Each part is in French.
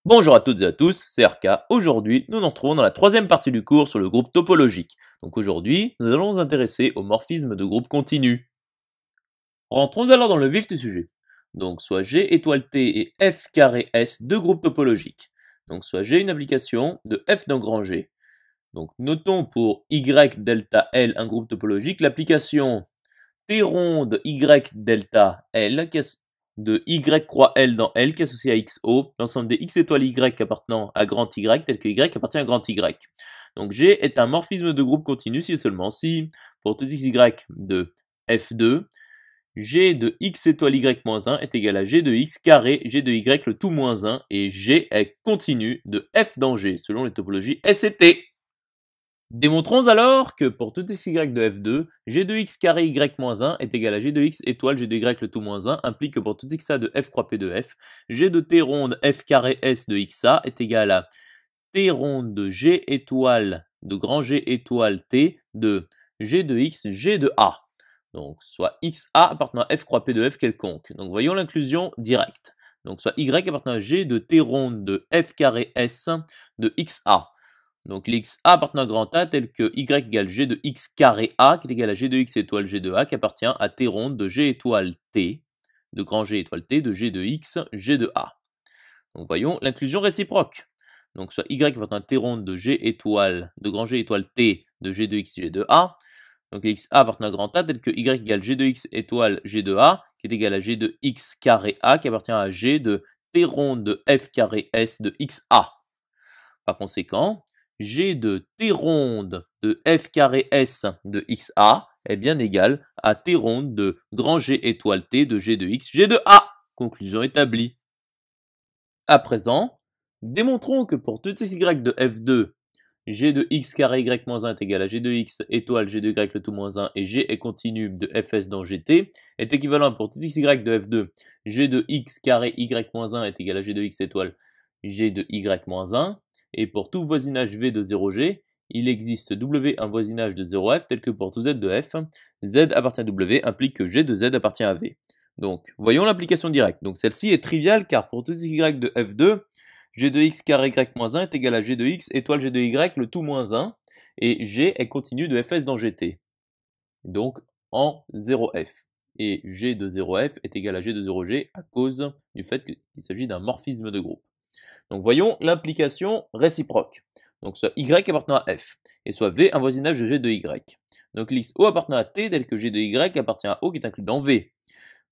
Bonjour à toutes et à tous, c'est RK. Aujourd'hui, nous nous retrouvons dans la troisième partie du cours sur le groupe topologique. Donc aujourd'hui, nous allons nous intéresser au morphisme de groupe continu. Rentrons alors dans le vif du sujet. Donc soit G étoile T et F carré S, deux groupes topologiques. Donc soit G une application de F d'un grand G. Donc notons pour Y delta L un groupe topologique, l'application T ronde Y delta L de Y croix L dans L qui est associé à XO, l'ensemble des X étoiles Y appartenant à grand Y tel que Y appartient à grand Y. Donc G est un morphisme de groupe continu si et seulement si, pour tout XY de F2, G de X étoile Y-1 est égal à G de X carré G de Y le tout moins 1 et G est continu de F dans G selon les topologies S et T. Démontrons alors que pour tout xy de f2, g de x carré y-1 est égal à g de x étoile g de y le tout moins 1, implique que pour tout xa de f croix p de f, g de t ronde f carré s de xa est égal à t ronde de g étoile de grand G étoile t de g de x g de a. Donc soit xa appartenant à f croix p de f quelconque. Donc voyons l'inclusion directe. Donc soit y appartenant à g de t ronde de f carré s de xa. Donc l'xa appartenant à grand A tel que y égale g de x carré a qui est égal à g de x étoile g de a qui appartient à t ronde de g étoile t, de grand G étoile t de g de x g de a. Donc voyons l'inclusion réciproque. Donc soit y appartenant à t ronde de g étoile, de grand G étoile t de g de x g de a. Donc xa appartenant à grand A tel que y égale g de x étoile g de a qui est égal à g de x carré a qui appartient à g de t ronde de f carré s de xa. Par conséquent, g de t ronde de f carré s de xa est bien égal à t ronde de grand G étoile t de g de x g de a. Conclusion établie. À présent, démontrons que pour tout xy de f2, g de x carré y-1 est égal à g de x étoile g de y le tout moins 1 et g est continu de fs dans gt est équivalent pour tout xy de f2, g de x carré y-1 est égal à g de x étoile g de y-1 et pour tout voisinage v de 0g, il existe w un voisinage de 0f tel que pour tout z de f, z appartient à w implique que g de z appartient à v. Donc, voyons l'application directe. Donc celle-ci est triviale car pour tout y de f2, g de x carré y-1 est égal à g de x étoile g de y le tout moins 1 et g est continu de fs dans gt. Donc en 0f. Et g de 0f est égal à g de 0g à cause du fait qu'il s'agit d'un morphisme de groupe. Donc voyons l'implication réciproque. Donc soit y appartenant à f, et soit v un voisinage de g de y. Donc l'xo appartenant à t tel que g de y appartient à o qui est inclus dans v.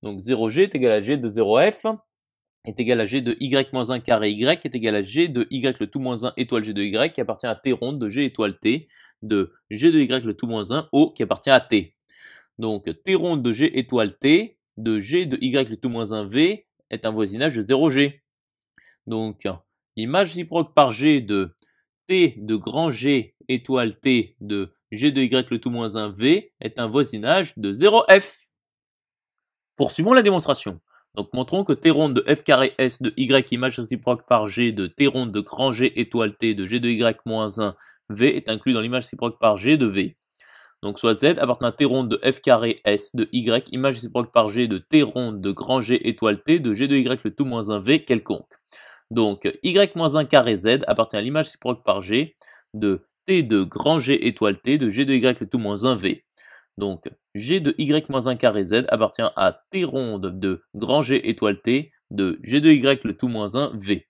Donc 0g est égal à g de 0f, est égal à g de y-1 carré y, est égal à g de y le tout moins 1 étoile g de y qui appartient à t ronde de g étoile t, de g de y le tout moins 1 o qui appartient à t. Donc t ronde de g étoile t, de g de y le tout moins 1 v, est un voisinage de 0g. Donc, l'image réciproque par G de T de grand G étoile T de G de Y le tout moins 1 V est un voisinage de 0F. Poursuivons la démonstration. Donc, montrons que T ronde de F carré S de Y image réciproque par G de T ronde de grand G étoile T de G de Y moins 1 V est inclus dans l'image réciproque par G de V. Donc, soit Z appartenant à T ronde de F carré S de Y image réciproque par G de T ronde de grand G étoile T de G de Y le tout moins 1 V quelconque. Donc, y-1 carré z appartient à l'image réciproque par g de t de grand G étoile t de g de y le tout moins 1 v. Donc, g de y-1 carré z appartient à t ronde de grand G étoile t de g de y le tout moins 1 v.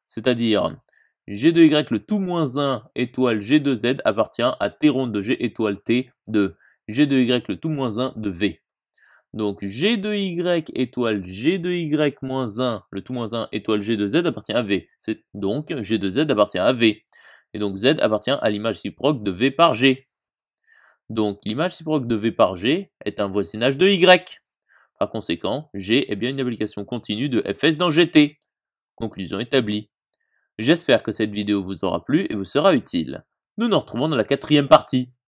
C'est-à-dire, g de y le tout moins 1 étoile g de z appartient à t ronde de g étoile t de g de y le tout moins 1 de v. Donc g de y étoile g de y moins 1, le tout moins 1 étoile g de z appartient à v. C'est donc g de z appartient à v. Et donc z appartient à l'image réciproque de v par g. Donc l'image réciproque de v par g est un voisinage de y. Par conséquent, g est bien une application continue de fs dans gt. Conclusion établie. J'espère que cette vidéo vous aura plu et vous sera utile. Nous nous retrouvons dans la quatrième partie.